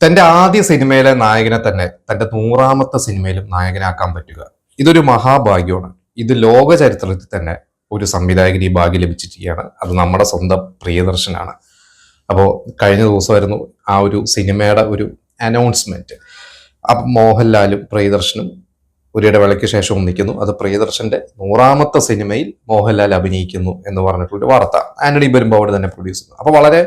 തന്റെ ആദ്യ സിനിമയിലെ നായകനെ തന്നെ തന്റെ 100ാമത്തെ സിനിമയിലും നായകനാക്കാൻ പറ്റുക ഇതൊരു മഹാഭാഗ്യമാണ്. ഇത് ലോക ചരിത്രത്തിൽ തന്നെ ഒരു സംവിധായകന് ഈ ഭാഗ്യം ലഭിച്ചിരിക്കുകയാണ്. അത് നമ്മുടെ സ്വന്തം പ്രിയദർശനാണ്. അപ്പോൾ കഴിഞ്ഞ ദിവസമായിരുന്നു ആ ഒരു സിനിമയുടെ ഒരു അനൗൺസ്മെന്റ്. അപ്പം മോഹൻലാലും പ്രിയദർശനും ഒരിടവേളയ്ക്ക് ശേഷം ഒന്നിക്കുന്നു. അത് പ്രിയദർശന്റെ 100ാമത്തെ സിനിമയിൽ മോഹൻലാൽ അഭിനയിക്കുന്നു എന്ന് പറഞ്ഞിട്ടുള്ളൊരു വാർത്ത ആന്റണി പെരുമ്പാവൂർ തന്നെ പ്രൊഡ്യൂസ് ചെയ്യുന്നു. അപ്പോൾ വളരെ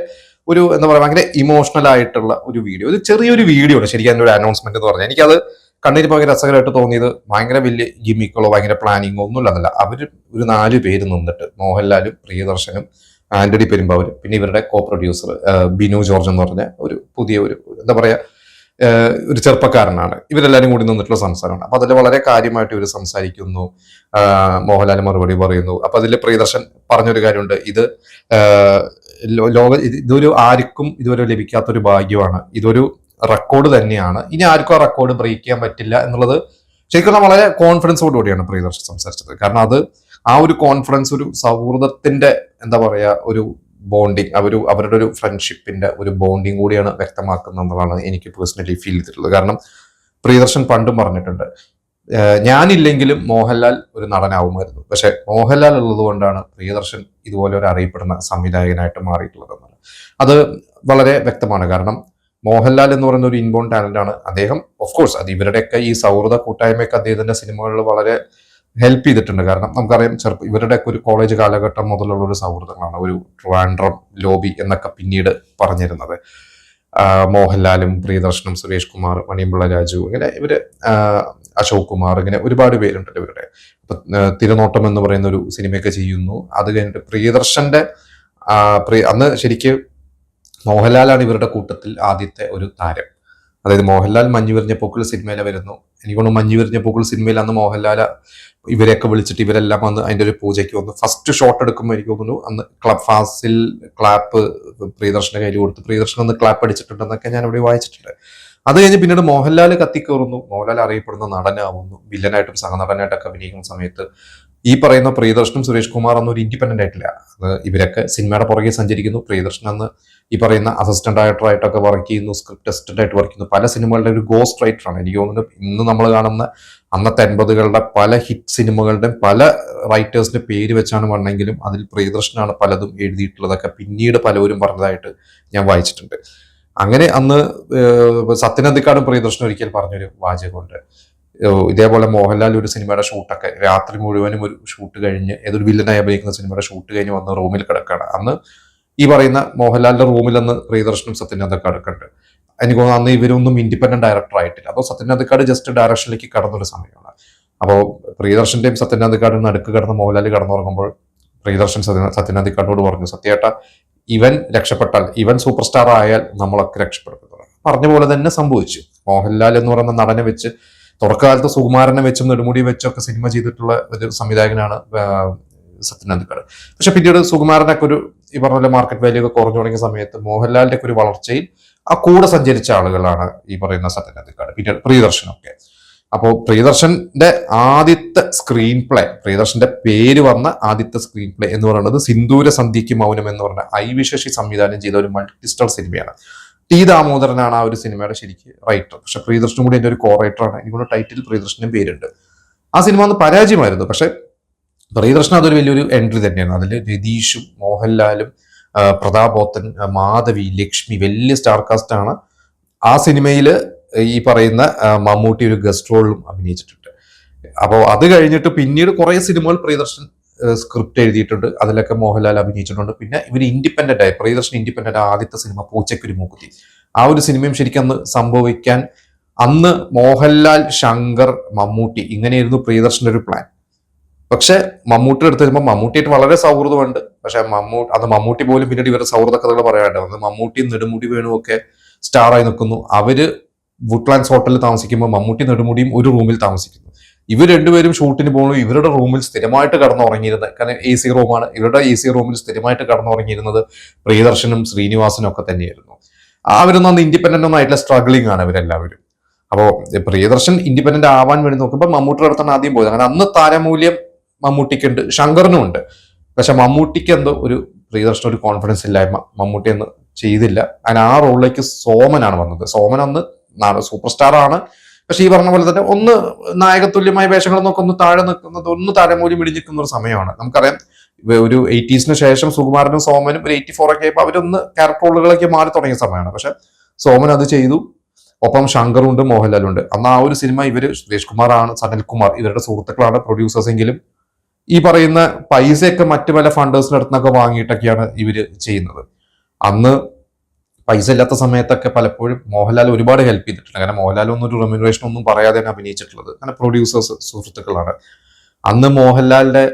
ഒരു എന്താ പറയുക, ഭയങ്കര ഇമോഷണൽ ആയിട്ടുള്ള ഒരു വീഡിയോ, ഒരു ചെറിയൊരു വീഡിയോ ആണ് ശരിക്കും അതിൻ്റെ ഒരു അനൗൺസ്മെന്റ് എന്ന് പറഞ്ഞാൽ. എനിക്കത് കണ്ണിന് ഭയങ്കര രസകരമായിട്ട് തോന്നിയത് ഭയങ്കര വലിയ ഗിമിക്കുകളോ ഭയങ്കര പ്ലാനിങ്ങോ ഒന്നും ഇല്ലെന്നല്ല. അവർ ഒരു 4 പേര് നിന്നിട്ട് മോഹൻലാലും പ്രിയദർശനും ആന്റണി പെരുമ്പാവൂരും പിന്നെ ഇവരുടെ കോ പ്രൊഡ്യൂസർ ബിനു ജോർജ് എന്ന് പറഞ്ഞ ഒരു പുതിയ ഒരു എന്താ പറയാ ഒരു ചെറുപ്പക്കാരനാണ്. ഇവരെല്ലാവരും കൂടി നിന്നിട്ടുള്ള സംസാരമാണ്. അപ്പൊ അതിൽ വളരെ കാര്യമായിട്ട് ഇവർ സംസാരിക്കുന്നു. മോഹൻലാൽ മറുപടി പറയുന്നു. അപ്പൊ അതിൽ പ്രിയദർശൻ പറഞ്ഞൊരു കാര്യമുണ്ട്, ഇത് ഇതൊരു ആർക്കും ഇതുവരെ ലഭിക്കാത്തൊരു ഭാഗ്യമാണ്, ഇതൊരു റെക്കോർഡ് തന്നെയാണ്, ഇനി ആർക്കും ആ റെക്കോർഡ് ബ്രേക്ക് ചെയ്യാൻ പറ്റില്ല എന്നുള്ളത് ശരിക്കും വളരെ കോൺഫിഡൻസോട് കൂടിയാണ് പ്രിയദർശൻ സംസാരിച്ചത്. കാരണം അത് ആ ഒരു കോൺഫിഡൻസ് ഒരു സൗഹൃദത്തിന്റെ എന്താ പറയാ ഒരു ബോണ്ടിങ്, അവരുടെ ഒരു ഫ്രണ്ട്ഷിപ്പിന്റെ ഒരു ബോണ്ടിങ് കൂടിയാണ് വ്യക്തമാക്കുന്നത് എന്നുള്ളതാണ് എനിക്ക് പേഴ്സണലി ഫീൽ ചെയ്തിട്ടുള്ളത്. കാരണം പ്രിയദർശൻ പണ്ടും പറഞ്ഞിട്ടുണ്ട്, ഞാനില്ലെങ്കിലും മോഹൻലാൽ ഒരു നടനാവുമായിരുന്നു, പക്ഷെ മോഹൻലാൽ ഉള്ളത് കൊണ്ടാണ് പ്രിയദർശൻ ഇതുപോലെ ഒരു അറിയപ്പെടുന്ന സംവിധായകനായിട്ട് മാറിയിട്ടുള്ളതെന്നാണ്. അത് വളരെ വ്യക്തമാണ്. കാരണം മോഹൻലാൽ എന്ന് പറയുന്ന ഒരു ഇൻബോൺ ടാലന്റ് ആണ് അദ്ദേഹം. ഓഫ് കോഴ്സ് അത് ഇവരുടെയൊക്കെ ഈ സൗഹൃദ കൂട്ടായ്മയൊക്കെ അദ്ദേഹത്തിന്റെ സിനിമകളിൽ വളരെ ഹെൽപ്പ് ചെയ്തിട്ടുണ്ട്. കാരണം നമുക്കറിയാം ഇവരുടെയൊക്കെ ഒരു കോളേജ് കാലഘട്ടം മുതലുള്ള ഒരു സൗഹൃദങ്ങളാണ്, ഒരു ട്രിവാൻഡ്രം ലോബി എന്നൊക്കെ പിന്നീട് പറഞ്ഞിരുന്നത്. മോഹൻലാലും പ്രിയദർശനും സുരേഷ് കുമാർ, മണിയമ്പിള്ള രാജു, ഇങ്ങനെ ഇവര് അശോക് കുമാർ, ഇങ്ങനെ ഒരുപാട് പേരുണ്ടല്ലോ ഇവരുടെ. ഇപ്പൊ തിരനോട്ടം എന്ന് പറയുന്ന ഒരു സിനിമയൊക്കെ ചെയ്യുന്നു. അത് കഴിഞ്ഞിട്ട് പ്രിയദർശന്റെ അന്ന് ശരിക്ക് മോഹൻലാലാണ് ഇവരുടെ കൂട്ടത്തിൽ ആദ്യത്തെ ഒരു താരം. അതായത് മോഹൻലാൽ മഞ്ഞു വിരിഞ്ഞ പൂക്കൾ സിനിമയിലെ വരുന്നു. എനിക്ക് തോന്നുന്നു മഞ്ഞു വിരിഞ്ഞ പൂക്കൾ സിനിമയിൽ അന്ന് മോഹൻലാൽ ഇവരെയൊക്കെ വിളിച്ചിട്ട് ഇവരെല്ലാം വന്ന് അതിന്റെ ഒരു പൂജയ്ക്ക് വന്നു. ഫസ്റ്റ് ഷോട്ട് എടുക്കുമ്പോൾ എനിക്ക് തോന്നുന്നു അന്ന് ഫാസിൽ ക്ലാപ്പ് പ്രിയദർശന്റെ കയ്യിൽ കൊടുത്ത് പ്രിയദർശൻ ഒന്ന് ക്ലാപ്പ് അടിച്ചിട്ടുണ്ടെന്നൊക്കെ ഞാൻ ഇവിടെ വായിച്ചിട്ടുണ്ട്. അത് കഴിഞ്ഞ് പിന്നീട് മോഹൻലാൽ കത്തിക്കയറുന്നു. മോഹൻലാൽ അറിയപ്പെടുന്ന നടനാവുന്നു. വില്ലനായിട്ടും സഹനടനായിട്ടൊക്കെ അഭിനയിക്കുന്ന സമയത്ത് ഈ പറയുന്ന പ്രിയദർശനും സുരേഷ് കുമാർ അന്ന് ഒരു ഇൻഡിപെൻഡന്റ് ആയിട്ടില്ല. അത് ഇവരൊക്കെ സിനിമയുടെ പുറകെ സഞ്ചരിക്കുന്നു. പ്രിയദർശൻ അന്ന് ഈ പറയുന്ന അസിസ്റ്റന്റ് ഡയറക്ടറായിട്ടൊക്കെ വർക്ക് ചെയ്യുന്നു, സ്ക്രിപ്റ്റ് അസിസ്റ്റന്റ് ആയിട്ട് വർക്ക് ചെയ്യുന്നു. പല സിനിമകളുടെ ഒരു ഗോസ്റ്റ് റൈറ്ററാണ്. എനിക്ക് തോന്നുന്നു ഇന്ന് നമ്മൾ കാണുന്ന അന്നത്തെ 80കളുടെ പല ഹിറ്റ് സിനിമകളുടെയും പല റൈറ്റേഴ്സിന്റെ പേര് വെച്ചാണ് വന്നെങ്കിലും അതിൽ പ്രിയദർശനാണ് പലതും എഴുതിയിട്ടുള്ളതൊക്കെ പിന്നീട് പലരും പറഞ്ഞതായിട്ട് ഞാൻ വായിച്ചിട്ടുണ്ട്. അങ്ങനെ അന്ന് സത്യനന്ദിക്കാടും പ്രിയദർശനും ഒരിക്കൽ പറഞ്ഞൊരു വാചകമുണ്ട്, ഇതേപോലെ മോഹൻലാൽ ഒരു സിനിമയുടെ ഷൂട്ടൊക്കെ രാത്രി മുഴുവനും ഒരു ഷൂട്ട് കഴിഞ്ഞ് ഏതൊരു വില്ലനായി അഭിനയിക്കുന്ന സിനിമയുടെ ഷൂട്ട് കഴിഞ്ഞ് വന്ന് റൂമിൽ കിടക്കുകയാണ്. അന്ന് ഈ പറയുന്ന മോഹൻലാലിന്റെ റൂമിൽ അന്ന് പ്രിയദർശനും സത്യനന്ദിക്കാട് ഒക്കെ ഉണ്ട്. എനിക്ക് തോന്നുന്നു അന്ന് ഇവരൊന്നും ഇൻഡിപെൻഡന്റ് ഡയറക്ടർ ആയിട്ടില്ല. അപ്പോൾ സത്യനന്ദിക്കാട് ജസ്റ്റ് ഡയറക്ഷനിലേക്ക് കടന്നൊരു സമയമാണ്. അപ്പോൾ പ്രിയദർശന്റെയും സത്യനന്ദിക്കാടും നടുക്ക് കിടന്ന് മോഹൻലാൽ കടന്നുറങ്ങുമ്പോൾ പ്രിയദർശൻ സത്യനന്ദിക്കാടോട് പറഞ്ഞു, സത്യേട്ട ഇവൻ രക്ഷപ്പെട്ടാൽ, ഇവൻ സൂപ്പർ സ്റ്റാർ ആയാൽ നമ്മളൊക്കെ രക്ഷപ്പെടുന്നത്. പറഞ്ഞ പോലെ തന്നെ സംഭവിച്ചു. മോഹൻലാൽ എന്ന് പറയുന്ന നടനെ വെച്ച് തുടക്കകാലത്ത് സുകുമാരനെ വെച്ചും നെടുമുടി വെച്ചൊക്കെ സിനിമ ചെയ്തിട്ടുള്ള ഒരു സംവിധായകനാണ് സത്യനന്ദിക്കാട്. പക്ഷെ പിന്നീട് സുകുമാരനൊക്കെ ഒരു ഈ പറഞ്ഞ പോലെ മാർക്കറ്റ് വാല്യൂ ഒക്കെ കുറഞ്ഞു തുടങ്ങിയ സമയത്ത് മോഹൻലാലിന്റെ ഒക്കെ ഒരു വളർച്ചയിൽ ആ കൂടെ സഞ്ചരിച്ച ആളുകളാണ് ഈ പറയുന്ന സത്യനന്ദിക്കാട്, പിന്നീട് പ്രിയദർശനൊക്കെ. അപ്പോൾ പ്രിയദർശന്റെ ആദ്യത്തെ സ്ക്രീൻ പ്ലേ, പ്രിയദർശന്റെ പേര് വന്ന ആദ്യത്തെ സ്ക്രീൻ പ്ലേ എന്ന് പറയുന്നത് സിന്ദൂര സന്ധ്യയ്ക്ക് മൗനം എന്ന് പറഞ്ഞ ഐ.വി. ശശി സംവിധാനം ചെയ്ത ഒരു മൾട്ടി സ്റ്റാർ സിനിമയാണ്. ടി ദാമോദരനാണ് ആ ഒരു സിനിമയുടെ ശരിക്ക് റൈറ്റർ. പക്ഷെ പ്രിയദർശനും കൂടി എൻ്റെ ഒരു കോ റൈറ്ററാണ്. എനിക്കൊരു ടൈറ്റിൽ പ്രിയദർശനും പേരുണ്ട്. ആ സിനിമ ഒന്ന് പരാജയമായിരുന്നു. പക്ഷെ പ്രിയദർശൻ അതൊരു വലിയൊരു എൻട്രി തന്നെയാണ്. അതിൽ രതീഷും മോഹൻലാലും പ്രതാപോത്തൻ, മാധവി, ലക്ഷ്മി, വലിയ സ്റ്റാർ കാസ്റ്റ് ആണ്. ആ സിനിമയിൽ ഈ പറയുന്ന മമ്മൂട്ടി ഒരു ഗസ്റ്റ് റോളിലും അഭിനയിച്ചിട്ടുണ്ട്. അപ്പോൾ അത് കഴിഞ്ഞിട്ട് പിന്നീട് കുറെ സിനിമകൾ പ്രിയദർശൻ സ്ക്രിപ്റ്റ് എഴുതിയിട്ടുണ്ട്. അതിലൊക്കെ മോഹൻലാൽ അഭിനയിച്ചിട്ടുണ്ട്. പിന്നെ ഇവർ ഇൻഡിപെൻഡന്റ് ആയി, പ്രിയദർശൻ ഇൻഡിപെൻഡന്റ് ആദ്യത്തെ സിനിമ പൂച്ചക്കൊരു മൂക്കുത്തി, ആ ഒരു സിനിമയും ശരിക്കും അന്ന് സംഭവിക്കാൻ അന്ന് മോഹൻലാൽ, ശങ്കർ, മമ്മൂട്ടി ഇങ്ങനെയായിരുന്നു പ്രിയദർശന്റെ ഒരു പ്ലാൻ. പക്ഷെ മമ്മൂട്ടി എടുത്ത് വരുമ്പോൾ മമ്മൂട്ടിയായിട്ട് വളരെ സൗഹൃദമുണ്ട്. പക്ഷെ മമ്മൂട്ടി പോലും പിന്നീട് ഇവരുടെ സൗഹൃദ കഥകൾ പറയാനുണ്ട്. മമ്മൂട്ടിയും നെടുമുടി വേണുവും ഒക്കെ സ്റ്റാറായി നിൽക്കുന്നു. അവര് വുഡ്ലാൻഡ്സ് ഹോട്ടലിൽ താമസിക്കുമ്പോൾ മമ്മൂട്ടി നെടുമുടിയും ഒരു റൂമിൽ താമസിക്കുന്നു. ഇവർ രണ്ടുപേരും ഷൂട്ടിന് പോകുന്നു. ഇവരുടെ റൂമിൽ സ്ഥിരമായിട്ട് കടന്നുറങ്ങിയിരുന്നത്, കാരണം AC റൂമാണ്, ഇവരുടെ AC റൂമിൽ സ്ഥിരമായിട്ട് കടന്നുറങ്ങിയിരുന്നത് പ്രിയദർശനും ശ്രീനിവാസനും ഒക്കെ തന്നെയായിരുന്നു. അവരൊന്നും അന്ന് ഇൻഡിപെൻഡന്റ് ഒന്നും ആയിട്ടുള്ള സ്ട്രഗ്ലിംഗ് ആണ് ഇവരെല്ലാവരും. അപ്പോൾ പ്രിയദർശൻ ഇൻഡിപെൻഡന്റ് ആവാൻ വേണ്ടി നോക്കുമ്പോൾ മമ്മൂട്ടിയുടെ അടുത്താണ് ആദ്യം പോയത്. അങ്ങനെ അന്ന് താരമൂല്യം മമ്മൂട്ടിക്കുണ്ട്, ശങ്കറിനും ഉണ്ട്. പക്ഷെ മമ്മൂട്ടിക്ക് എന്തോ ഒരു പ്രിയദർശൻ ഒരു കോൺഫിഡൻസ് ഇല്ലായ്മ, മമ്മൂട്ടി എന്ന് ചെയ്തില്ല. അതിന് ആ റോളിലേക്ക് സോമനാണ് വന്നത്. സോമൻ അന്ന് സൂപ്പർ സ്റ്റാർ ആണ്, പക്ഷെ ഈ പറഞ്ഞ പോലെ തന്നെ ഒന്ന് നായകതുല്യമായ വേഷങ്ങൾ നോക്കി ഒന്ന് താഴെ നിൽക്കുന്നത്, ഒന്ന് തലമൂലി മിടിഞ്ഞിരിക്കുന്ന ഒരു സമയമാണ്. നമുക്കറിയാം ഒരു 80s ശേഷം സുകുമാരനും സോമനും ഒരു 84 ഒക്കെ ആയപ്പോൾ അവരൊന്ന് ക്യാരക്ടർ റോളുകളൊക്കെ മാറി തുടങ്ങിയ സമയമാണ്. പക്ഷെ സോമൻ അത് ചെയ്തു. ഒപ്പം ശങ്കറുണ്ട്, മോഹൻലാലുണ്ട്. അന്ന് ആ ഒരു സിനിമ ഇവര് സുരേഷ് കുമാറാണ്, സനൽകുമാർ ഇവരുടെ സുഹൃത്തുക്കളാണ് പ്രൊഡ്യൂസേഴ്സ് എങ്കിലും ഈ പറയുന്ന പൈസയൊക്കെ മറ്റു പല ഫണ്ടേഴ്സിന്റെ അടുത്തുനിന്നൊക്കെ വാങ്ങിയിട്ടൊക്കെയാണ് ഇവര് ചെയ്യുന്നത്. അന്ന് പൈസ ഇല്ലാത്ത സമയത്തൊക്കെ പലപ്പോഴും മോഹൻലാൽ ഒരുപാട് ഹെൽപ്പ് ചെയ്തിട്ടുണ്ട്. കാരണം മോഹൻലാൽ ഒന്നും ഒരു റെമ്യൂണറേഷൻ ഒന്നും പറയാതെ തന്നെ അഭിനയിച്ചിട്ടുള്ളത് അങ്ങനെ പ്രൊഡ്യൂസേഴ്സ് സുഹൃത്തുക്കളാണ്. അന്ന് മോഹൻലാലിന്റെ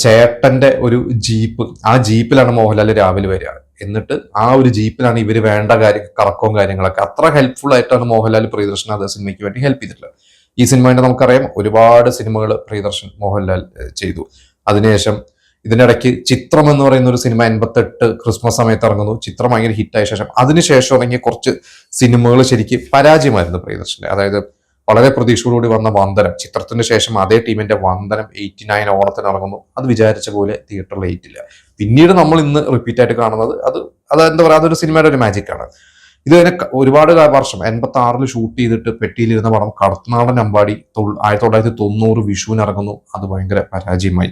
ചേട്ടന്റെ ഒരു ജീപ്പ്, ആ ജീപ്പിലാണ് മോഹൻലാൽ രാവിലെ വരിക. എന്നിട്ട് ആ ഒരു ജീപ്പിലാണ് ഇവര് വേണ്ട കറക്കവും കാര്യങ്ങളൊക്കെ. അത്ര ഹെൽപ്ഫുൾ ആയിട്ടാണ് മോഹൻലാൽ പ്രിയദർശൻ അത് സിനിമയ്ക്ക് വേണ്ടി ഹെൽപ്പ് ചെയ്തിട്ടുള്ളത്. ഈ സിനിമയുടെ നമുക്കറിയാം ഒരുപാട് സിനിമകൾ പ്രിയദർശൻ മോഹൻലാൽ ചെയ്തു. അതിനുശേഷം ഇതിനിടയ്ക്ക് ചിത്രം എന്ന് പറയുന്ന ഒരു സിനിമ 88 ക്രിസ്മസ് സമയത്ത് ഇറങ്ങുന്നു. ചിത്രം ഭയങ്കര ഹിറ്റായ ശേഷം അതിനുശേഷം ഇറങ്ങിയ കുറച്ച് സിനിമകൾ ശരിക്കും പരാജയമായിരുന്നു പ്രിയദർശന്റെ. അതായത് വളരെ പ്രതീക്ഷയോടുകൂടി വന്ന വന്ദനം, ചിത്രത്തിന് ശേഷം അതേ ടീമിന്റെ വന്ദനം 89 ഓണത്തിന് ഇറങ്ങുന്നു. അത് വിചാരിച്ച പോലെ തിയേറ്ററിൽ ഏറ്റില്ല. പിന്നീട് നമ്മൾ ഇന്ന് റിപ്പീറ്റ് ആയിട്ട് കാണുന്നത് അത് എന്താ പറയുക, അതൊരു സിനിമയുടെ ഒരു മാജിക് ആണ്. ഇത് തന്നെ ഒരുപാട് വർഷം 86 ഷൂട്ട് ചെയ്തിട്ട് പെട്ടിയിലിരുന്ന പടം കടത്തനാടൻ അമ്പാടി 1990 വിഷുവിന് ഇറങ്ങുന്നു. അത് ഭയങ്കര പരാജയമായി.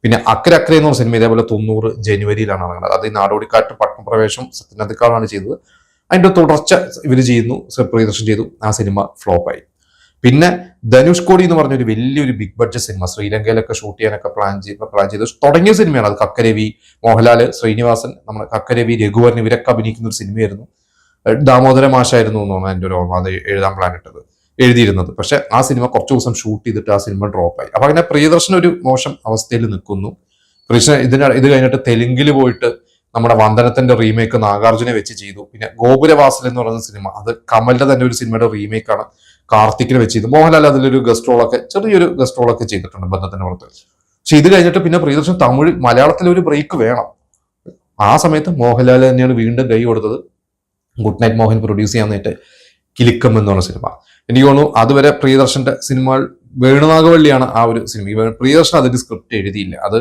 പിന്നെ അക്കരെ അക്കരെ എന്ന് പറഞ്ഞ സിനിമ ഇതേപോലെ 90 ജനുവരിയിലാണ് ഇറങ്ങുന്നത്. അത് ഈ നാടോടിക്കാറ്റ് പട്ടണപ്രവേശം സത്യനന്ദിക്കാടാണ് ചെയ്തത്. അതിന്റെ തുടർച്ച ഇവർ ചെയ്യുന്നു, പ്രിയദർശൻ ചെയ്തു. ആ സിനിമ ഫ്ലോപ്പായി. പിന്നെ ധനുഷ്കോടി എന്ന് പറഞ്ഞൊരു വലിയൊരു ബിഗ് ബഡ്ജറ്റ് സിനിമ ശ്രീലങ്കയിലൊക്കെ ഷൂട്ട് ചെയ്യാനൊക്കെ പ്ലാൻ ചെയ്ത് തുടങ്ങിയ സിനിമയാണ്. അത് കക്കരവി, മോഹൻലാല്, ശ്രീനിവാസൻ, നമ്മുടെ കക്കരവി, രഘുവരൻ ഇവരൊക്കെ അഭിനയിക്കുന്ന ഒരു സിനിമയായിരുന്നു. ദാമോദര മാഷായിരുന്നു എന്നാണ് എൻ്റെ ഒരു ഓർമ്മ അത് എഴുതിയിരുന്നത്. പക്ഷെ ആ സിനിമ കുറച്ച് ദിവസം ഷൂട്ട് ചെയ്തിട്ട് ആ സിനിമ ഡ്രോപ്പായി. അപ്പൊ അങ്ങനെ പ്രിയദർശൻ ഒരു മോശം അവസ്ഥയിൽ നിൽക്കുന്നു. പ്രിയദർശൻ ഇത് കഴിഞ്ഞിട്ട് തെലുങ്കിൽ പോയിട്ട് നമ്മുടെ വന്ദനത്തിന്റെ റീമേക്ക് നാഗാർജുനെ വെച്ച് ചെയ്തു. പിന്നെ ഗോപുരവാസൽ എന്ന് പറയുന്ന സിനിമ, അത് കമലിന്റെ തന്നെ ഒരു സിനിമയുടെ റീമേക്കാണ്, കാർത്തിക്കിനെ വെച്ച് ചെയ്തു. മോഹൻലാൽ അതിലൊരു ചെറിയൊരു ഗസ്റ്റ് റോളൊക്കെ ചെയ്തിട്ടുണ്ട് ബന്ധത്തിന്റെ പുറത്ത്. പക്ഷെ ഇത് കഴിഞ്ഞിട്ട് പിന്നെ പ്രിയദർശൻ മലയാളത്തിൽ ഒരു ബ്രേക്ക് വേണം. ആ സമയത്ത് മോഹൻലാൽ തന്നെയാണ് വീണ്ടും കൈ കൊടുത്തത്. ഗുഡ് നൈറ്റ് മോഹൻ പ്രൊഡ്യൂസ് ചെയ്യാൻ നേരിട്ട് കിലുക്കം എന്ന് പറഞ്ഞ സിനിമ. എനിക്ക് തോന്നുന്നു അതുവരെ പ്രിയദർശന്റെ സിനിമകൾ, വേണുനാഗവള്ളിയാണ് ആ ഒരു സിനിമ. പ്രിയദർശൻ അതിന്റെ സ്ക്രിപ്റ്റ് എഴുതിയില്ല. അത്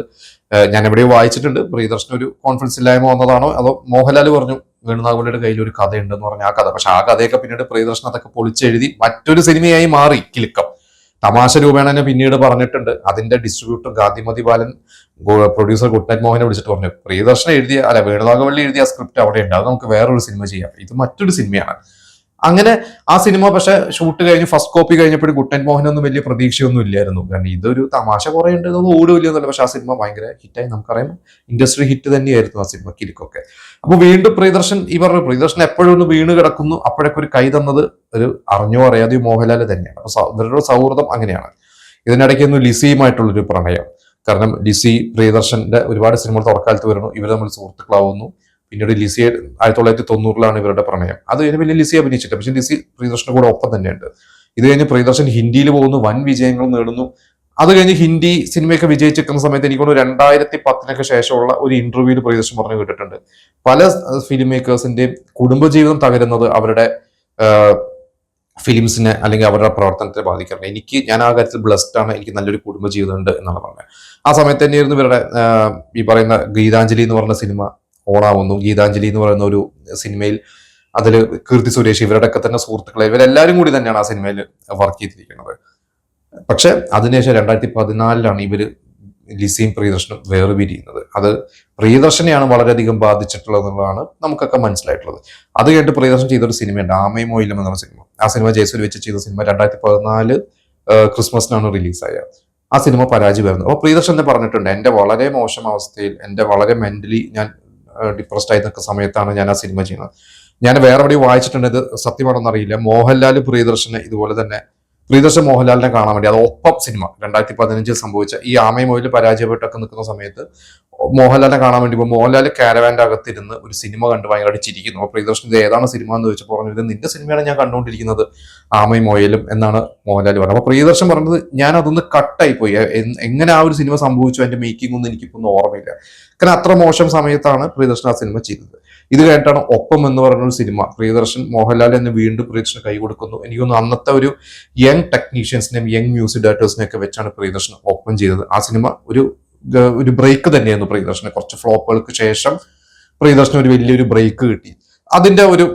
ഞാൻ എവിടെയോ വായിച്ചിട്ടുണ്ട്. പ്രിയദർശൻ ഒരു കോൺഫിഡൻസ് ഇല്ലായ്മ വന്നതാണോ അതോ മോഹൻലാൽ പറഞ്ഞു വേണുനാഗവള്ളിയുടെ കയ്യിൽ ഒരു കഥയുണ്ടെന്ന് പറഞ്ഞ ആ കഥ. പക്ഷെ ആ കഥയൊക്കെ പിന്നീട് പ്രിയദർശൻ അതൊക്കെ പൊളിച്ചെഴുതി മറ്റൊരു സിനിമയായി മാറി കിലുക്കം. തമാശ രൂപേണ തന്നെ പിന്നീട് പറഞ്ഞിട്ടുണ്ട്. അതിന്റെ ഡിസ്ട്രിബ്യൂട്ടർ ഗാന്ധിമതി ബാലൻ പ്രൊഡ്യൂസർ ഗുഡ് നൈറ്റ് മോഹനെ വിളിച്ചിട്ട് പറഞ്ഞു, പ്രിയദർശൻ വേണുനാഗവള്ളി എഴുതിയ സ്ക്രിപ്റ്റ് അവിടെ ഉണ്ട്, അത് നമുക്ക് വേറൊരു സിനിമ ചെയ്യാം, ഇത് മറ്റൊരു സിനിമയാണ്. അങ്ങനെ ആ സിനിമ പക്ഷെ ഷൂട്ട് കഴിഞ്ഞ് ഫസ്റ്റ് കോപ്പി കഴിഞ്ഞപ്പോഴും ഗുഡ് നൈറ്റ് മോഹനൊന്നും വലിയ പ്രതീക്ഷയൊന്നും ഇല്ലായിരുന്നു. കാരണം ഇതൊരു തമാശ കുറെ ഉണ്ട്, ഇതൊന്നും ഓടുമില്ലെന്നല്ല. പക്ഷെ ആ സിനിമ ഭയങ്കര ഹിറ്റായി. നമുക്കറിയാം ഇൻഡസ്ട്രി ഹിറ്റ് തന്നെയായിരുന്നു ആ സിനിമ കിലുക്കൊക്കെ. അപ്പൊ വീണ്ടും പ്രിയദർശൻ പ്രിയദർശൻ എപ്പോഴും ഒന്ന് വീണ് കിടക്കുന്നു. അപ്പോഴൊക്കെ ഒരു കൈ തന്നത് ഒരു അറിഞ്ഞോ അറിയാതെയോ മോഹൻലാൽ തന്നെയാണ്. അപ്പൊ ഇവരുടെ സൗഹൃദം അങ്ങനെയാണ്. ഇതിനിടയ്ക്കൊന്നും ലിസിയുമായിട്ടുള്ളൊരു പ്രണയം. കാരണം ലിസി പ്രിയദർശന്റെ ഒരുപാട് സിനിമകൾ തുറക്കാലത്ത് വരുന്നു, ഇവർ തമ്മിൽ സുഹൃത്തുക്കളാവുന്നു. പിന്നീട് ലിസി 1990 ഇവരുടെ പ്രണയം. അത് കഴിഞ്ഞ് പിന്നെ ലിസി അഭിനയിച്ചിട്ട്, പക്ഷെ ലിസി പ്രിയദർശന്റെ കൂടെ ഒപ്പം തന്നെയുണ്ട്. ഇത് കഴിഞ്ഞ് പ്രിയദർശൻ ഹിന്ദിയിൽ പോകുന്നു, വൻ വിജയങ്ങൾ നേടുന്നു. അത് കഴിഞ്ഞ് ഹിന്ദി സിനിമയൊക്കെ വിജയിച്ചിരിക്കുന്ന സമയത്ത് എനിക്ക് തോന്നുന്നു 2010 ശേഷമുള്ള ഒരു ഇന്റർവ്യൂവിൽ പ്രിയദർശൻ പറഞ്ഞു കേട്ടിട്ടുണ്ട്, പല ഫിലിം മേക്കേഴ്സിന്റെയും കുടുംബജീവിതം തകരുന്നത് അവരുടെ ഫിലിംസിനെ അല്ലെങ്കിൽ അവരുടെ പ്രവർത്തനത്തെ ബാധിക്കാറുണ്ട്. ഞാൻ ആ കാര്യത്തിൽ ബ്ലസ്ഡ് ആണ്, എനിക്ക് നല്ലൊരു കുടുംബജീവിതം ഉണ്ട് എന്നാണ് പറഞ്ഞത്. ആ സമയത്ത് തന്നെയായിരുന്നു ഇവരുടെ ഈ പറയുന്ന ഗീതാഞ്ജലി എന്ന് പറഞ്ഞ സിനിമ ഓണാവുന്നു. ഗീതാഞ്ജലി എന്ന് പറയുന്ന ഒരു സിനിമയിൽ അതിൽ കീർത്തി സുരേഷ് ഇവരുടെ ഒക്കെ തന്നെ സുഹൃത്തുക്കളെ ഇവരെല്ലാവരും കൂടി തന്നെയാണ് ആ സിനിമയിൽ വർക്ക് ചെയ്തിരിക്കുന്നത്. പക്ഷെ അതിനുശേഷം 2014 ഇവര് ലിസിയും പ്രിയദർശനും വേർപിരിയുന്നത്. അത് പ്രിയദർശനെയാണ് വളരെയധികം ബാധിച്ചിട്ടുള്ളത് എന്നുള്ളതാണ് നമുക്കൊക്കെ മനസ്സിലായിട്ടുള്ളത്. അത് കഴിഞ്ഞിട്ട് പ്രിയദർശൻ ചെയ്തൊരു സിനിമയുണ്ട് ആമയും മൊയിലും എന്ന സിനിമ. ആ സിനിമ ജയസൂര്യ വെച്ച് ചെയ്ത സിനിമ 2014 ക്രിസ്മസിനാണ് റിലീസായത്. ആ സിനിമ പരാജയമായിരുന്നു. അപ്പോൾ പ്രിയദർശൻ തന്നെ പറഞ്ഞിട്ടുണ്ട്, എന്റെ വളരെ മോശം അവസ്ഥയിൽ, എന്റെ വളരെ മെന്റലി ഞാൻ ഡിപ്രസ്ഡ് ആയി നിൽക്കുന്ന സമയത്താണ് ഞാൻ ആ സിനിമ ചെയ്യുന്നത്. ഞാൻ വേറെ എവിടെയും വായിച്ചിട്ടുണ്ട്, ഇത് സത്യമാണെന്ന് അറിയില്ല, മോഹൻലാൽ പ്രിയദർശനെ ഇതുപോലെ തന്നെ പ്രിയദർശൻ മോഹൻലാലിനെ കാണാൻ വേണ്ടി, അത് ഒപ്പം സിനിമ 2015 സംഭവിച്ച ഈ ആമയും മൊയില് പരാജയപ്പെട്ടൊക്കെ നിൽക്കുന്ന സമയത്ത് മോഹൻലാലിനെ കാണാൻ വേണ്ടി മോഹൻലാൽ കാരവാന്റെ അകത്തിരുന്ന് ഒരു സിനിമ കണ്ട് ഭയങ്കരമായിട്ട് ചിരിക്കുന്നു. അപ്പോൾ പ്രിയദർശൻ ഇത് ഏതാണ് സിനിമ എന്ന് ചോദിച്ചപ്പോൾ പറഞ്ഞു, ഇത് നിന്റെ സിനിമയാണ് ഞാൻ കണ്ടുകൊണ്ടിരിക്കുന്നത്, ആമയും മൊയിലും എന്നാണ് മോഹൻലാൽ പറഞ്ഞത്. അപ്പോൾ പ്രിയദർശൻ പറഞ്ഞത്, ഞാൻ അതൊന്ന് കട്ടായി പോയി, എങ്ങനെ ആ ഒരു സിനിമ സംഭവിച്ചു അതിന്റെ മേക്കിംഗ് ഒന്നും എനിക്കിപ്പോൾ ഓർമ്മയില്ല. കാരണം അത്ര മോശം സമയത്താണ് പ്രിയദർശൻ ആ സിനിമ ചെയ്തത്. ഇത് കഴിഞ്ഞിട്ടാണ് ഒപ്പം എന്ന് പറയുന്ന ഒരു സിനിമ പ്രിയദർശൻ മോഹൻലാൽ എന്ന് വീണ്ടും പ്രിയദർശന് കൈ കൊടുക്കുന്നു. എനിക്കൊന്ന് അന്നത്തെ ഒരു യങ് ടെക്നീഷ്യൻസിനെയും യങ് മ്യൂസിക് ഡയറക്ടേഴ്സിനെയും ഒക്കെ വെച്ചാണ് പ്രിയദർശൻ ഒപ്പം ചെയ്തത്. ആ സിനിമ ഒരു ബ്രേക്ക് തന്നെയായിരുന്നു പ്രിയദർശന്. കുറച്ച് ഫ്ലോപ്പുകൾക്ക് ശേഷം പ്രിയദർശന് ഒരു വലിയൊരു ബ്രേക്ക് കിട്ടി. അതിന്റെ ഒരു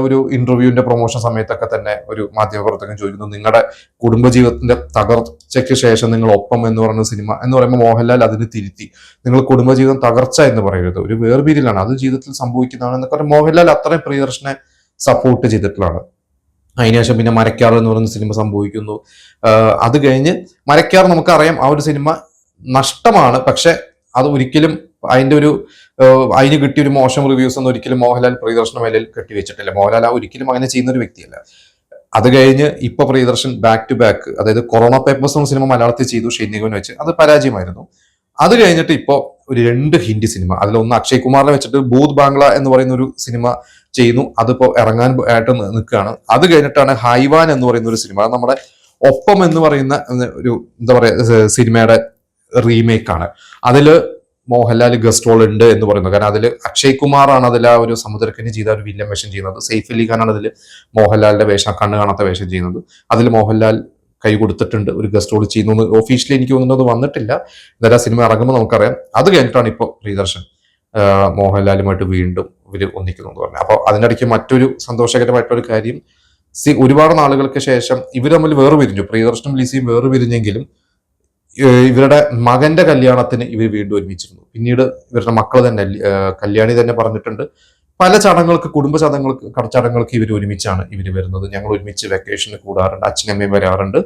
ഒരു ഇന്റർവ്യൂവിന്റെ പ്രൊമോഷൻ സമയത്തൊക്കെ തന്നെ ഒരു മാധ്യമപ്രവർത്തകൻ ചോദിക്കുന്നു, നിങ്ങളുടെ കുടുംബജീവിതത്തിന്റെ തകർച്ചയ്ക്ക് ശേഷം നിങ്ങൾ ഒപ്പം എന്ന് പറയുന്ന സിനിമ എന്ന് പറയുമ്പോൾ മോഹൻലാൽ അതിന് തിരുത്തി, നിങ്ങൾ കുടുംബജീവിതം തകർച്ച എന്ന് പറയരുത്, ഒരു വേർപിരിലാണ്, അത് ജീവിതത്തിൽ സംഭവിക്കുന്നതാണ് എന്നൊക്കെ പറഞ്ഞ് മോഹൻലാൽ അത്രയും പ്രിയദർശനെ സപ്പോർട്ട് ചെയ്തിട്ടുള്ളതാണ്. അതിനുശേഷം പിന്നെ മരക്കാർ എന്ന് പറയുന്ന സിനിമ സംഭവിക്കുന്നു. അത് കഴിഞ്ഞ് മരക്കാർ നമുക്കറിയാം ആ ഒരു സിനിമ നഷ്ടമാണ്, പക്ഷെ അത് ഒരിക്കലും അതിന്റെ ഒരു അതിന് കിട്ടിയ ഒരു മോശം റിവ്യൂസ് ഒന്നും ഒരിക്കലും മോഹൻലാൽ പ്രിയദർശന മേലിൽ കെട്ടിവെച്ചിട്ടില്ല. മോഹൻലാൽ ഒരിക്കലും അങ്ങനെ ചെയ്യുന്ന ഒരു വ്യക്തിയല്ല. അത് കഴിഞ്ഞ് ഇപ്പൊ പ്രിയദർശൻ ബാക്ക് ടു ബാക്ക്, അതായത് കൊറോണ പേപ്പേഴ്സ് എന്ന സിനിമ മലയാളത്തിൽ ചെയ്തു ഷെയ്നികൻ വെച്ച്, അത് പരാജയമായിരുന്നു. അത് കഴിഞ്ഞിട്ട് ഇപ്പോ ഒരു 2 ഹിന്ദി സിനിമ, അതിലൊന്ന് അക്ഷയ് കുമാറിനെ വെച്ചിട്ട് ഭൂത് ബാംഗ്ല എന്ന് പറയുന്ന ഒരു സിനിമ ചെയ്യുന്നു, അതിപ്പോ ഇറങ്ങാൻ ആയിട്ട് നിൽക്കുകയാണ്. അത് കഴിഞ്ഞിട്ടാണ് ഹൈവാൻ എന്ന് പറയുന്ന ഒരു സിനിമ, അത് നമ്മുടെ ഒപ്പം എന്ന് പറയുന്ന ഒരു എന്താ പറയാ സിനിമയുടെ റീമേക്ക് ആണ്. അതില് മോഹൻലാൽ ഗസ്റ്റ് റോൾ ഉണ്ട് എന്ന് പറയുന്നത്. കാരണം അതിൽ അക്ഷയ് കുമാറാണ് അതിൽ ആ ഒരു സമുദ്രക്കനി ചെയ്ത ഒരു വില്ലൻ വേഷം ചെയ്യുന്നത്. സെയ്ഫ് അലി ഖാനാണ് അതിൽ മോഹൻലാലിന്റെ വേഷം, കണ്ണ് കാണാത്ത വേഷം ചെയ്യുന്നത്. അതിൽ മോഹൻലാൽ കൈ കൊടുത്തിട്ടുണ്ട്, ഒരു ഗസ്റ്റ് റോൾ ചെയ്യുന്നു. ഒഫീഷ്യലി എനിക്ക് തോന്നുന്നത് വന്നിട്ടില്ല, എന്തായാലും ആ സിനിമ ഇറങ്ങുമ്പോൾ നമുക്കറിയാം. അത് കഴിഞ്ഞിട്ടാണ് ഇപ്പോൾ പ്രിയദർശൻ മോഹൻലാലുമായിട്ട് വീണ്ടും ഇവർ ഒന്നിക്കുന്നു എന്ന് പറഞ്ഞു. അപ്പോൾ അതിനിടയ്ക്ക് മറ്റൊരു സന്തോഷകരമായിട്ടൊരു കാര്യം, ഒരുപാട് നാളുകൾക്ക് ശേഷം ഇവർ തമ്മിൽ വേർപിരിഞ്ഞു, പ്രിയദർശനും ലിസിയും വേർപിരിഞ്ഞെങ്കിലും ഇവരുടെ മകന്റെ കല്യാണത്തിന് ഇവർ വീണ്ടും ഒരുമിച്ചിരുന്നു. പിന്നീട് ഇവരുടെ മക്കൾ തന്നെ, കല്യാണി തന്നെ പറഞ്ഞിട്ടുണ്ട്, പല ചടങ്ങുകൾക്ക്, കുടുംബ ചടങ്ങുകൾക്ക് ഇവർ ഒരുമിച്ചാണ് ഇവർ വരുന്നത്, ഞങ്ങൾ ഒരുമിച്ച് വെക്കേഷന് കൂടാറുണ്ട്, അച്ഛനമ്മയും വരാറുണ്ട്.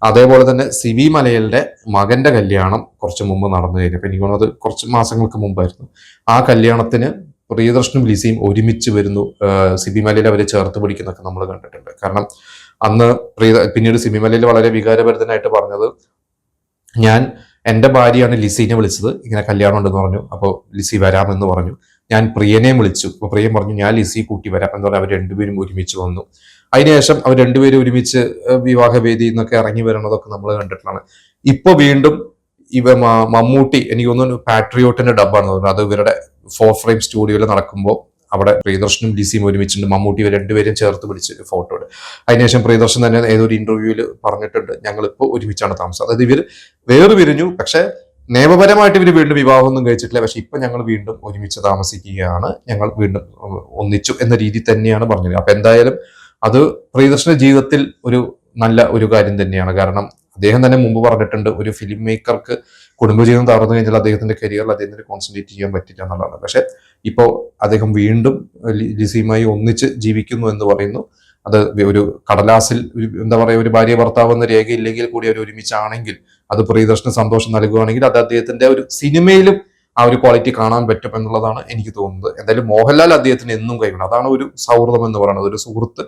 അതേപോലെ തന്നെ സിവി മലയലിന്റെ മകന്റെ കല്യാണം കുറച്ച് മുമ്പ് നടന്നു കഴിഞ്ഞു, എനിക്ക് തോന്നുന്നത് കുറച്ച് മാസങ്ങൾക്ക് മുമ്പായിരുന്നു. ആ കല്യാണത്തിന് പ്രിയദർശനും ലിസിയും ഒരുമിച്ച് വരുന്നു. സിബി മലയിൽ അവരെ ചേർത്ത് പിടിക്കുന്നൊക്കെ നമ്മൾ കണ്ടിട്ടുണ്ട്. കാരണം അന്ന് പിന്നീട് സിബി മലയിൽ വളരെ വികാരഭരിതനായിട്ട് പറഞ്ഞത്, ഞാൻ എൻ്റെ ഭാര്യയാണ് ലിസീനെ വിളിച്ചത്, ഇങ്ങനെ കല്യാണം ഉണ്ടെന്ന് പറഞ്ഞു, അപ്പോൾ ലിസി വരാമെന്ന് പറഞ്ഞു. ഞാൻ പ്രിയനെ വിളിച്ചു, അപ്പോൾ പ്രിയൻ പറഞ്ഞു ഞാൻ ലിസി കൂട്ടി വരാം എന്ന് പറഞ്ഞാൽ അവർ രണ്ടുപേരും ഒരുമിച്ച് വന്നു. അതിനുശേഷം അവർ രണ്ടുപേരും ഒരുമിച്ച് വിവാഹവേദി എന്നൊക്കെ ഇറങ്ങി വരുന്നതൊക്കെ നമ്മൾ കണ്ടിട്ടുള്ളതാണ്. ഇപ്പൊ വീണ്ടും മമ്മൂട്ടി, എനിക്ക് തോന്നുന്നു പാട്രിയോട്ടിന്റെ ഡബ്ബാണ് തോന്നുന്നത്, അത് ഇവരുടെ 4 ഫ്രെയിം സ്റ്റുഡിയോയിൽ നടക്കുമ്പോൾ അവിടെ പ്രിയദർശനും ലിസിയും ഒരുമിച്ചുണ്ട്, മമ്മൂട്ടി ഇവർ രണ്ടുപേരും ചേർത്ത് പിടിച്ച് ഫോട്ടോ ഉണ്ട്. അതിനുശേഷം പ്രിയദർശൻ തന്നെ ഏതൊരു ഇന്റർവ്യൂവിൽ പറഞ്ഞിട്ടുണ്ട്, ഞങ്ങളിപ്പോൾ ഒരുമിച്ചാണ് താമസം. അതായത് ഇവർ വേർപിരിഞ്ഞു, പക്ഷെ നിയമപരമായിട്ട് ഇവർ വീണ്ടും വിവാഹമൊന്നും കഴിച്ചിട്ടില്ല, പക്ഷെ ഇപ്പൊ ഞങ്ങൾ വീണ്ടും ഒരുമിച്ച് താമസിക്കുകയാണ്, ഞങ്ങൾ വീണ്ടും ഒന്നിച്ചു എന്ന രീതി തന്നെയാണ് പറഞ്ഞത്. അപ്പൊ എന്തായാലും അത് പ്രിയദർശന്റെ ജീവിതത്തിൽ ഒരു നല്ല ഒരു കാര്യം തന്നെയാണ്. കാരണം അദ്ദേഹം തന്നെ മുമ്പ് പറഞ്ഞിട്ടുണ്ട്, ഒരു ഫിലിം മേക്കർക്ക് കുടുംബജീവിതം തകർന്നു കഴിഞ്ഞാൽ അദ്ദേഹത്തിന്റെ കരിയറിൽ അദ്ദേഹത്തിന് കോൺസെൻട്രേറ്റ് ചെയ്യാൻ പറ്റില്ല എന്നുള്ളതാണ്. പക്ഷെ ഇപ്പോൾ അദ്ദേഹം വീണ്ടും ലിസിയുമായി ഒന്നിച്ച് ജീവിക്കുന്നു എന്ന് പറയുന്നു. അത് ഒരു കടലാസിൽ എന്താ പറയുക, ഒരു ഭാര്യ ഭർത്താവ് എന്ന രേഖയില്ലെങ്കിൽ കൂടി അവർ ഒരുമിച്ചാണെങ്കിൽ അത് പ്രിയദർശന് സന്തോഷം നൽകുകയാണെങ്കിൽ അത് അദ്ദേഹത്തിന്റെ ഒരു സിനിമയിലും ആ ഒരു ക്വാളിറ്റി കാണാൻ പറ്റും എന്നുള്ളതാണ് എനിക്ക് തോന്നുന്നത്. എന്തായാലും മോഹൻലാൽ അദ്ദേഹത്തിന് എന്നും കൈവിടണം. അതാണ് ഒരു സൗഹൃദം എന്ന് പറയുന്നത്. ഒരു സുഹൃത്ത്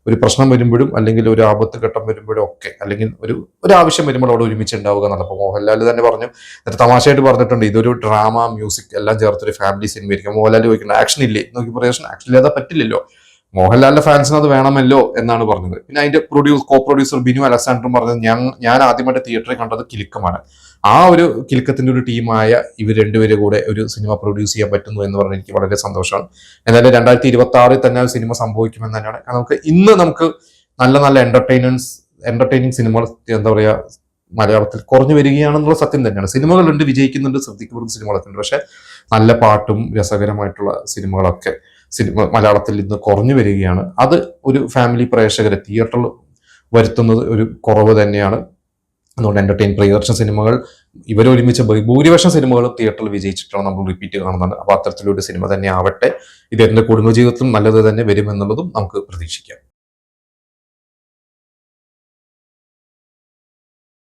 ഒരു പ്രശ്നം വരുമ്പോഴും അല്ലെങ്കിൽ ഒരു ആപത്ത് ഘട്ടം വരുമ്പോഴും ഒക്കെ, അല്ലെങ്കിൽ ഒരു ആവശ്യം വരുമ്പോൾ അവിടെ ഒരുമിച്ച് ഉണ്ടാവുക എന്നുള്ളത്. അപ്പോൾ മോഹൻലാൽ തന്നെ പറഞ്ഞു, എന്നിട്ട് തമാശയായിട്ട് പറഞ്ഞിട്ടുണ്ട്, ഇതൊരു ഡ്രാമ മ്യൂസിക് എല്ലാം ചേർത്തൊരു ഫാമിലി സിനിമ ആയിരിക്കും. മോഹൻലാൽ ചോദിക്കുന്നത് ആക്ഷൻ ഇല്ലേ നോക്കി, പ്രേഷൻ ആക്ഷൻ ഇല്ലാതെ പറ്റില്ലല്ലോ, മോഹൻലാലിന്റെ ഫാൻസിന് അത് വേണമല്ലോ എന്നാണ് പറഞ്ഞത്. പിന്നെ അതിന്റെ കോ പ്രൊഡ്യൂസർ ബിനു അലക്സാണ്ടറും പറഞ്ഞത്, ഞാൻ ആദ്യമായിട്ട് തിയേറ്ററിൽ കണ്ടത് കിലുക്കമാണ്, ആ ഒരു കിലുക്കത്തിന്റെ ഒരു ടീമായ ഇവർ രണ്ടുപേരും കൂടെ ഒരു സിനിമ പ്രൊഡ്യൂസ് ചെയ്യാൻ പറ്റുന്നു എന്ന് പറഞ്ഞാൽ എനിക്ക് വളരെ സന്തോഷമാണ്. എന്നാലും 2026 തന്നെ ആ സിനിമ സംഭവിക്കുമെന്ന് തന്നെയാണ്. നമുക്ക് നല്ല നല്ല എന്റർടൈനിങ് സിനിമകൾ എന്താ പറയാ മലയാളത്തിൽ കുറഞ്ഞു വരികയാണെന്നുള്ള സത്യം തന്നെയാണ്. സിനിമകളുണ്ട്, വിജയിക്കുന്നുണ്ട്, ശ്രദ്ധിക്കപ്പെടുന്ന സിനിമകളൊക്കെ ഉണ്ട്, പക്ഷെ നല്ല പാട്ടും രസകരമായിട്ടുള്ള സിനിമകളൊക്കെ മലയാളത്തിൽ ഇന്ന് കുറഞ്ഞു വരികയാണ്. അത് ഒരു ഫാമിലി പ്രേക്ഷകരെ തിയേറ്ററിൽ വരുത്തുന്നത് ഒരു കുറവ് തന്നെയാണ്. അതുകൊണ്ട് പ്രിയദർശൻ സിനിമകൾ ഇവരൊരുമിച്ച് ഭൂരിപക്ഷം സിനിമകൾ തിയേറ്ററിൽ വിജയിച്ചിട്ടാണ് നമ്മൾ റിപ്പീറ്റ് കാണുന്നത്. അപ്പൊ അത്തരത്തിലൊരു സിനിമ തന്നെ ആവട്ടെ, ഇത് എന്റെ കുടുംബജീവിതത്തിലും നല്ലത് തന്നെ വരുമെന്നുള്ളതും നമുക്ക് പ്രതീക്ഷിക്കാം.